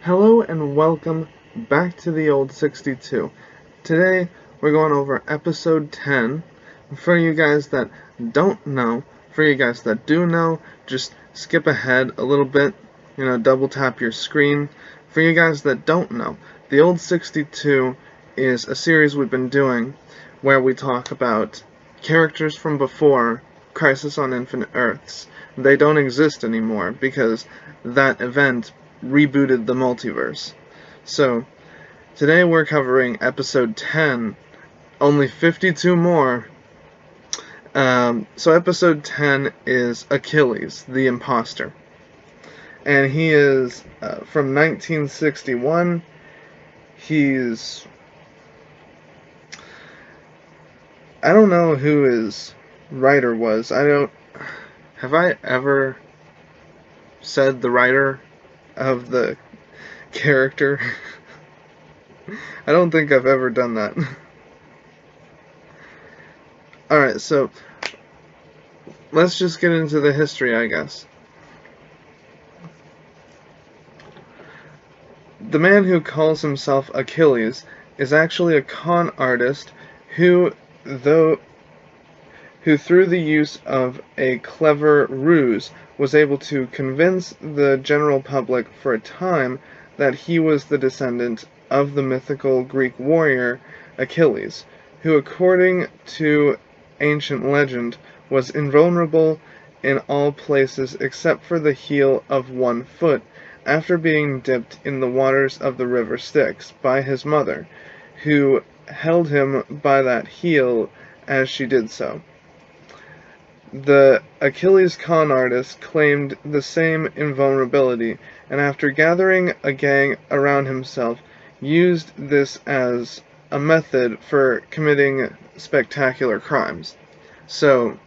Hello and welcome back to the old 62. Today we're going over episode 10. For you guys that don't know, for you guys that do know, just skip ahead a little bit, double tap your screen. For you guys that don't know, the old 62 is a series we've been doing where we talk about characters from before Crisis on Infinite Earths. They don't exist anymore because that event rebooted the multiverse. So, today we're covering episode 10, only 52 more. So episode 10 is Achilles, the imposter. And he is from 1961. I don't know who his writer was. Have I ever said the writer of the character? I don't think I've ever done that. Alright, so let's just get into the history, I guess. The man who calls himself Achilles is actually a con artist who through the use of a clever ruse was able to convince the general public for a time that he was the descendant of the mythical Greek warrior Achilles, who according to ancient legend was invulnerable in all places except for the heel of one foot after being dipped in the waters of the river Styx by his mother, who held him by that heel as she did so. The Achilles con artist claimed the same invulnerability, and after gathering a gang around himself, used this as a method for committing spectacular crimes. So,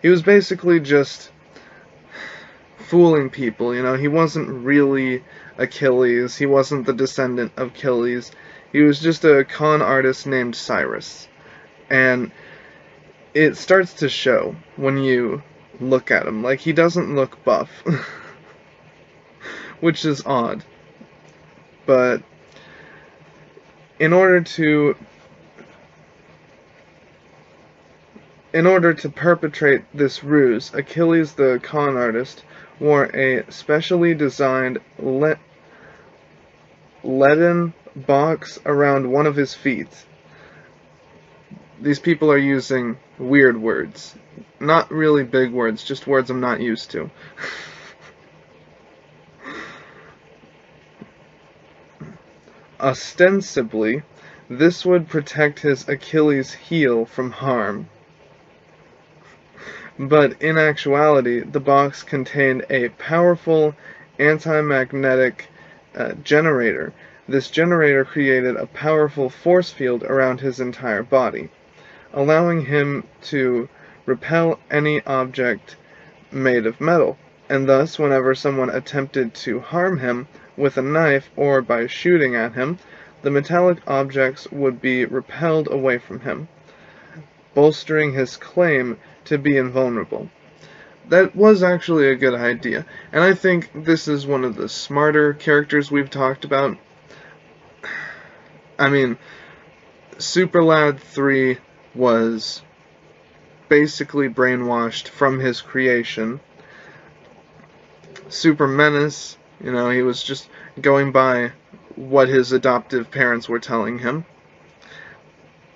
he was basically just fooling people, he wasn't really Achilles, he wasn't the descendant of Achilles, he was just a con artist named Cyrus. And it starts to show when you look at him. Like, he doesn't look buff. Which is odd. But in order to perpetrate this ruse, Achilles the con artist wore a specially designed leaden box around one of his feet. These people are using weird words. Not really big words, just words I'm not used to. Ostensibly, this would protect his Achilles heel from harm. But in actuality, the box contained a powerful anti-magnetic generator. This generator created a powerful force field around his entire body, allowing him to repel any object made of metal, and thus whenever someone attempted to harm him with a knife or by shooting at him, the metallic objects would be repelled away from him, bolstering his claim to be invulnerable. That was actually a good idea, and I think this is one of the smarter characters we've talked about. I mean, Superlad 3 was basically brainwashed from his creation. Super Menace, he was just going by what his adoptive parents were telling him.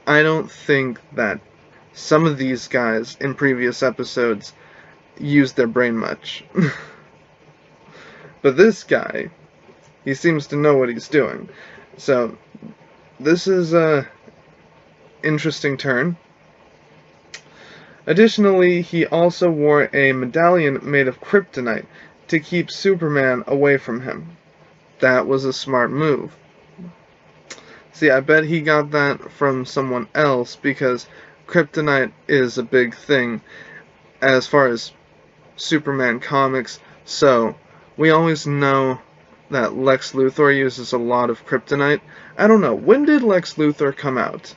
I don't think that some of these guys in previous episodes used their brain much. But this guy, he seems to know what he's doing. So, this is a interesting turn. Additionally, he also wore a medallion made of kryptonite to keep Superman away from him. That was a smart move. See, I bet he got that from someone else because kryptonite is a big thing as far as Superman comics, so we always know that Lex Luthor uses a lot of kryptonite. I don't know, when did Lex Luthor come out?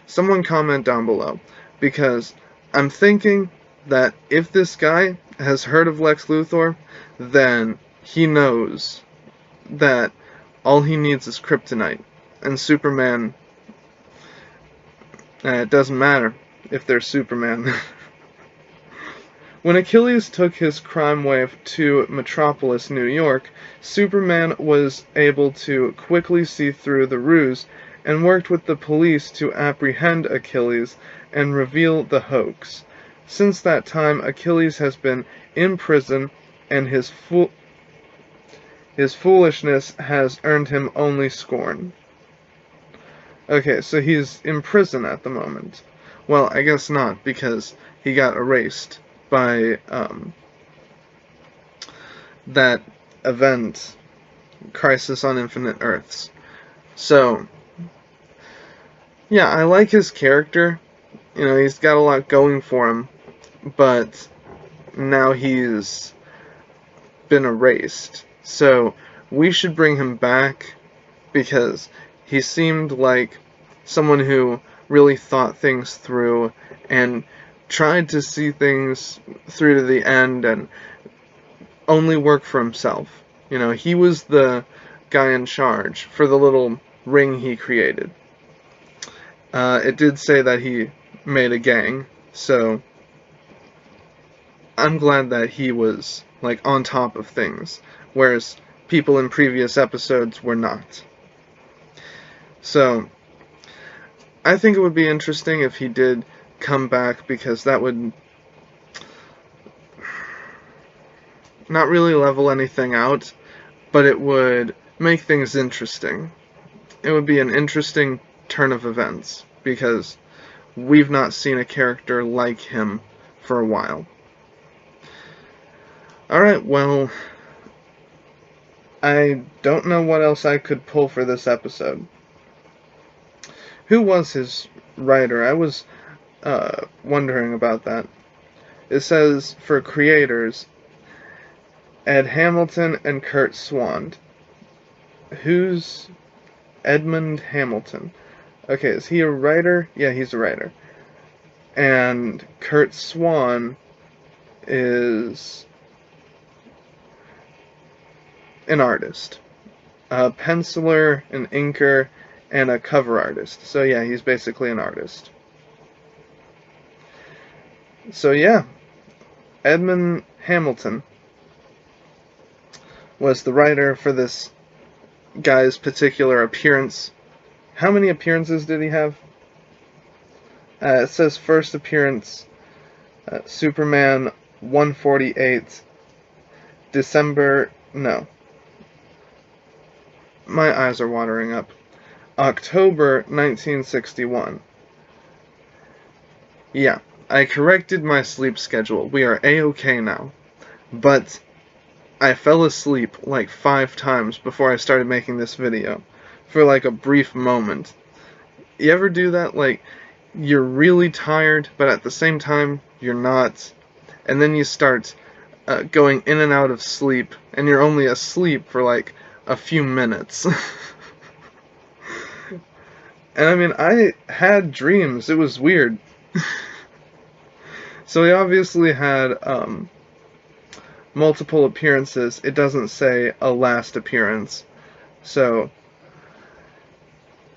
Someone comment down below, because I'm thinking that if this guy has heard of Lex Luthor, then he knows that all he needs is kryptonite, and Superman, it doesn't matter if they're Superman. When Achilles took his crime wave to Metropolis, New York, Superman was able to quickly see through the ruse and worked with the police to apprehend Achilles and reveal the hoax. Since that time, Achilles has been in prison, and his foolishness has earned him only scorn. Okay, so he's in prison at the moment. Well, I guess not, because he got erased by that event, Crisis on Infinite Earths. So, yeah, I like his character. You know, he's got a lot going for him, but now he's been erased. So, we should bring him back, because he seemed like someone who really thought things through and tried to see things through to the end and only work for himself. You know, he was the guy in charge for the little ring he created. It did say that he made a gang, so I'm glad that he was, like, on top of things, whereas people in previous episodes were not. So, I think it would be interesting if he did come back, because that would not really level anything out, but it would make things interesting. It would be an interesting turn of events, because we've not seen a character like him for a while. Alright, well, I don't know what else I could pull for this episode. Who was his writer? I was wondering about that. It says, for creators, Ed Hamilton and Kurt Swan. Who's Edmund Hamilton? Okay, is he a writer? Yeah, he's a writer. And Kurt Swan is an artist. A penciler, an inker, and a cover artist. So yeah, he's basically an artist. So yeah, Edmund Hamilton was the writer for this guy's particular appearance. How many appearances did he have? It says first appearance, Superman 148, December, no. My eyes are watering up. October 1961. Yeah, I corrected my sleep schedule. We are A-okay now. But I fell asleep like 5 times before I started making this video. For like a brief moment. You ever do that? Like, you're really tired, but at the same time, you're not. And then you start going in and out of sleep, and you're only asleep for like a few minutes. And I mean, I had dreams. It was weird. So he obviously had multiple appearances. It doesn't say a last appearance. So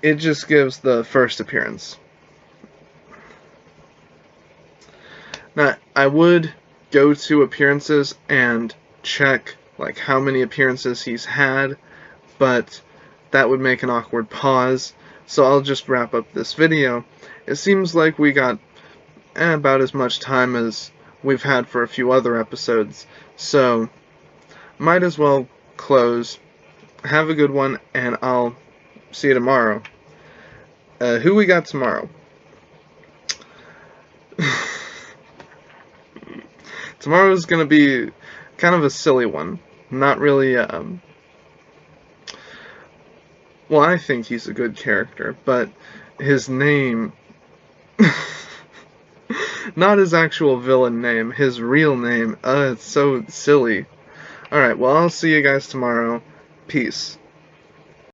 it just gives the first appearance. Now, I would go to appearances and check like how many appearances he's had, but that would make an awkward pause. So I'll just wrap up this video. It seems like we got about as much time as we've had for a few other episodes, so might as well close. Have a good one, and I'll see you tomorrow. Who we got tomorrow? Tomorrow's gonna be kind of a silly one. Not really, well, I think he's a good character, but his name... Not his actual villain name, his real name. It's so silly. Alright, well, I'll see you guys tomorrow. Peace.